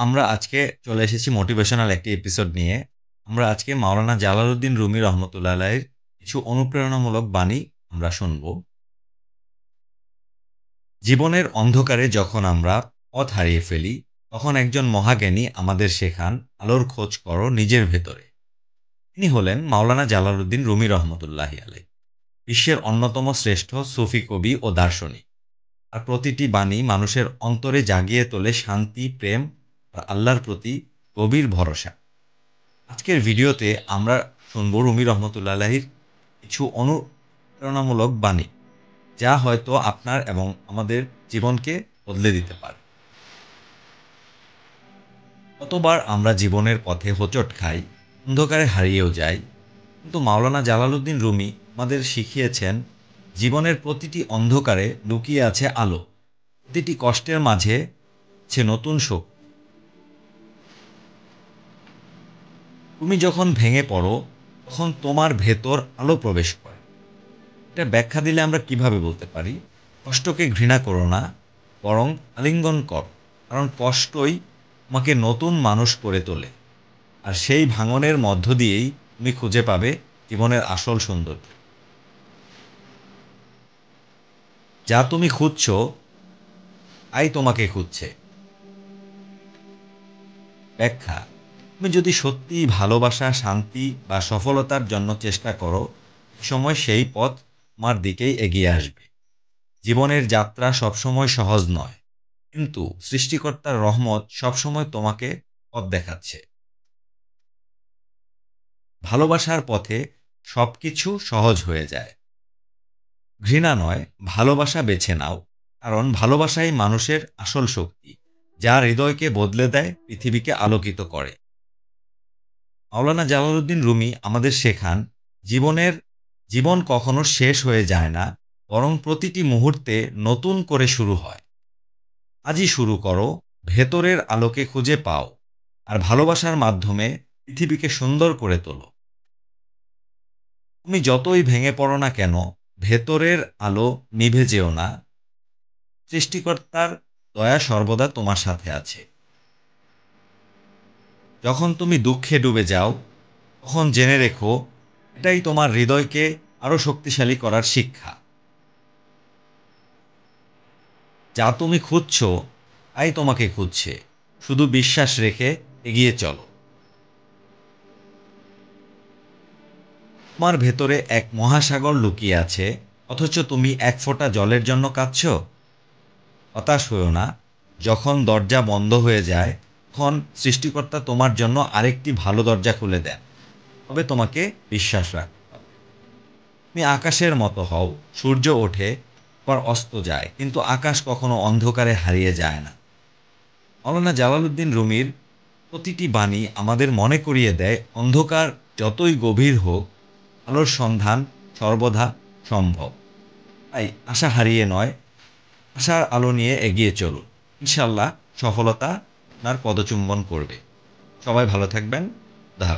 আমরা আজকে চলে এসেছি মোটিভেশনাল একটি এপিসোড নিয়ে। আমরা আজকে মাওলানা জালালউদ্দিন রুমি রহমতুল্লাহ আলাইহির কিছু অনুপ্রেরণামূলক বাণী আমরা শুনব। জীবনের অন্ধকারে যখন আমরা পথ হারিয়ে ফেলি, তখন একজন মহাজ্ঞানী আমাদের শেখান, আলোর খোঁজ করো নিজের ভেতরে। তিনি হলেন মাওলানা জালালউদ্দিন রুমি রহমতুল্লাহি আলাইহি, বিশ্বের অন্যতম শ্রেষ্ঠ সুফি কবি ও দার্শনিক। আর প্রতিটি বাণী মানুষের অন্তরে জাগিয়ে তোলে শান্তি, প্রেম আর আল্লাহর প্রতি গভীর ভরসা। আজকের ভিডিওতে আমরা শুনব রুমি রহমতুল্লাহ আলাহির কিছু অনুপ্রেরণামূলক বাণী, যা হয়তো আপনার এবং আমাদের জীবনকে বদলে দিতে পারে। কতবার আমরা জীবনের পথে হোঁচট খাই, অন্ধকারে হারিয়েও যাই, কিন্তু মাওলানা জালালউদ্দিন রুমি আমাদের শিখিয়েছেন, জীবনের প্রতিটি অন্ধকারে লুকিয়ে আছে আলো, প্রতিটি কষ্টের মাঝে আছে নতুন শক্তি। তুমি যখন ভেঙে পড়ো, তখন তোমার ভেতর আলো প্রবেশ করে। এটা ব্যাখ্যা দিলে আমরা কিভাবে বলতে পারি? কষ্টকে ঘৃণা করো না, বরং আলিঙ্গন কর, কারণ কষ্টই তোমাকে নতুন মানুষ করে তোলে। আর সেই ভাঙনের মধ্য দিয়েই তুমি খুঁজে পাবে জীবনের আসল সৌন্দর্য। যা তুমি খুঁজছো, তাই তোমাকে খুঁজছে। ব্যাখ্যা: তুমি যদি সত্যিই ভালোবাসা, শান্তি বা সফলতার জন্য চেষ্টা করো, সময় সেই পথ তোমার দিকেই এগিয়ে আসবে। জীবনের যাত্রা সবসময় সহজ নয়, কিন্তু সৃষ্টিকর্তার রহমত সবসময় তোমাকে পথ দেখাচ্ছে। ভালোবাসার পথে সবকিছু সহজ হয়ে যায়। ঘৃণা নয়, ভালোবাসা বেছে নাও, কারণ ভালোবাসাই মানুষের আসল শক্তি, যা হৃদয়কে বদলে দেয়, পৃথিবীকে আলোকিত করে। মাওলানা জালালউদ্দিন রুমি আমাদের শেখান, জীবনের জীবন কখনো শেষ হয়ে যায় না, বরং প্রতিটি মুহূর্তে নতুন করে শুরু হয়। আজই শুরু করো, ভেতরের আলোকে খুঁজে পাও, আর ভালোবাসার মাধ্যমে পৃথিবীকে সুন্দর করে তোলো। তুমি যতই ভেঙে পড়ো না কেন, ভেতরের আলো নিভে যেও না। সৃষ্টিকর্তার দয়া সর্বদা তোমার সাথে আছে। যখন তুমি দুঃখে ডুবে যাও, তখন জেনে রেখো, এটাই তোমার হৃদয়কে আরও শক্তিশালী করার শিক্ষা। যা তুমি খুঁজছো, তাই তোমাকে খুঁজছে। শুধু বিশ্বাস রেখে এগিয়ে চলো। তোমার ভেতরে এক মহাসাগর লুকিয়ে আছে, অথচ তুমি এক ফোঁটা জলের জন্য কাঁদছো। হতাশ হয়ো না। যখন দরজা বন্ধ হয়ে যায়, তখন সৃষ্টিকর্তা তোমার জন্য আরেকটি ভালো দরজা খুলে দেন। তবে তোমাকে বিশ্বাস রাখতে হবে। তুমি আকাশের মতো হও, সূর্য ওঠে, আবার অস্ত যায়, কিন্তু আকাশ কখনো অন্ধকারে হারিয়ে যায় না। মাওলানা জালালউদ্দিন রুমির প্রতিটি বাণী আমাদের মনে করিয়ে দেয়, অন্ধকার যতই গভীর হোক, আলোর সন্ধান সর্বদা সম্ভব। তাই আশা হারিয়ে নয়, আশার আলো নিয়ে এগিয়ে চলুন। ইনশাল্লাহ সফলতা আপনার পদচুম্বন করবে। সবাই ভালো থাকবেন।